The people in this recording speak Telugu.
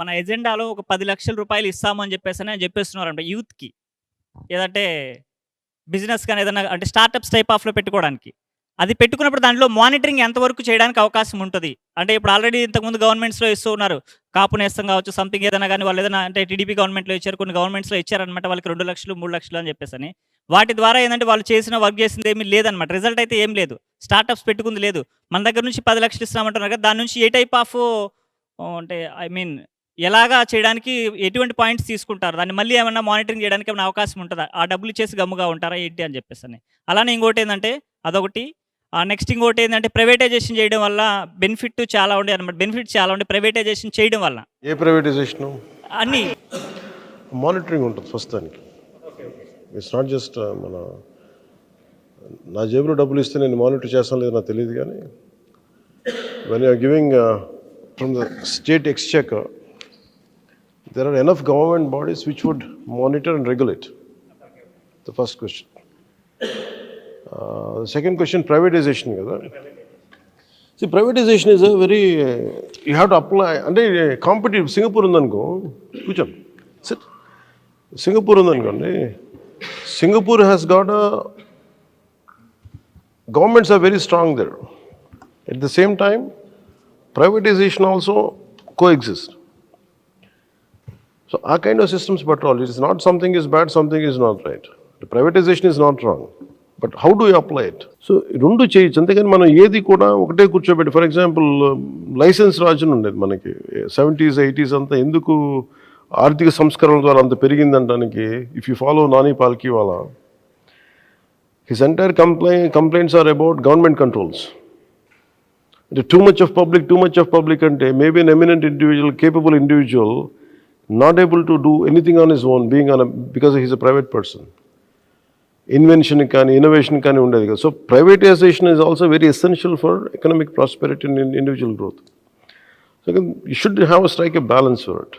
మన ఎజెండాలో ఒక 10,00,000 రూపాయలు ఇస్తామని చెప్పేసని చెప్పేస్తున్నారంట యూత్‌కి. ఏదంటే బిజినెస్ కానీ ఏదైనా అంటే స్టార్టప్స్ టైప్ ఆఫ్‌లో పెట్టుకోవడానికి. అది పెట్టుకున్నప్పుడు దాంట్లో మానిటరింగ్ ఎంతవరకు చేయడానికి అవకాశం ఉంటది? అంటే ఇప్పుడు ఆల్రెడీ ఇంతకుముందు గవర్నమెంట్స్‌లో ఇస్తూ ఉన్నారు. కాపు నేస్తం కావచ్చు, సంథింగ్ ఏదైనా గాని వాళ్ళు ఏదైనా అంటే టీడీపీ గవర్నమెంట్‌లో ఇచ్చారు. కొన్ని గవర్నమెంట్స్‌లో ఇచ్చారనమాట. వాళ్ళకి 2,00,000, 3,00,000 అని చెప్పేసని. వాటి ద్వారా ఏందంటే వాళ్ళు చేసిన వర్క్ చేసింది ఏమీ లేదనమాట. రిజల్ట్ అయితే ఏం లేదు. స్టార్టప్స్ పెట్టుకుంది లేదు. మన దగ్గర నుంచి 10,00,000 ఇస్తామంటున్నారు కదా! దాని నుంచి ఏ టైప్ ఆఫ్ అంటే ఐ మీన్ ఎలాగా చేయడానికి ఎటువంటి పాయింట్స్ తీసుకుంటారు? దాన్ని మళ్ళీ ఏమన్నా మానిటరింగ్ చేయడానికి ఏమైనా అవకాశం ఉంటదా? ఆ డబ్బులు ఇచ్చేసి గమ్ముగా ఉంటారా ఏంటి అని చెప్పేసని. అలానే ఇంకోటేందంటే అదొకటి. నెక్స్ట్ ఇంకోటేందంటే ప్రైవేటైజేషన్ చేయడం వల్ల బెనిఫిట్ చాలా ఉండేయన్నమాట. బెనిఫిట్స్ చాలా ఉండే ప్రైవేటైజేషన్ చేయడం వల్ల. ఏ ప్రైవేటైజేషను? అన్నీ మానిటరింగ్ ఉంటుంది ఫస్ట్ దానికి. ఇట్స్ నాట్ జస్ట్ మన నా జేబులో డబ్బులు ఇస్తే నేను మానిటర్ చేస్తాను లేదు నాకు తెలియదు కానీ when you're giving from the state exchequer there are enough government bodies which would monitor and regulate. The first question. The second question, privatization. See, privatization is a very, you have to apply, and competitive, Singapore undanko, kucham, sit. Singapore undanko, Singapore has got a, governments are very strong there. At the same time, privatization also coexist. So our kind of systems patrol, it is not something is bad, something is not right. The privatization is not wrong. But how do you apply it? So, రెండు చేయొచ్చు అంతేగాని మనం ఏది కూడా ఒకటే కూర్చోబెట్టి ఫర్ ఎగ్జాంపుల్ లైసెన్స్ రాజును ఉండేది మనకి 70s, 80s అంతా ఎందుకు ఆర్థిక సంస్కరణల ద్వారా అంత పెరిగిందంటానికి if you follow Nani Palkhivala his entire complaints are about government controls. Too much of public అంటే maybe an eminent individual, capable individual not able to do anything on his own because he's a private person. Invention kani, innovation kani undadi kada. So privatization is also very essential for economic prosperity and individual growth. So you should strike a balance for it.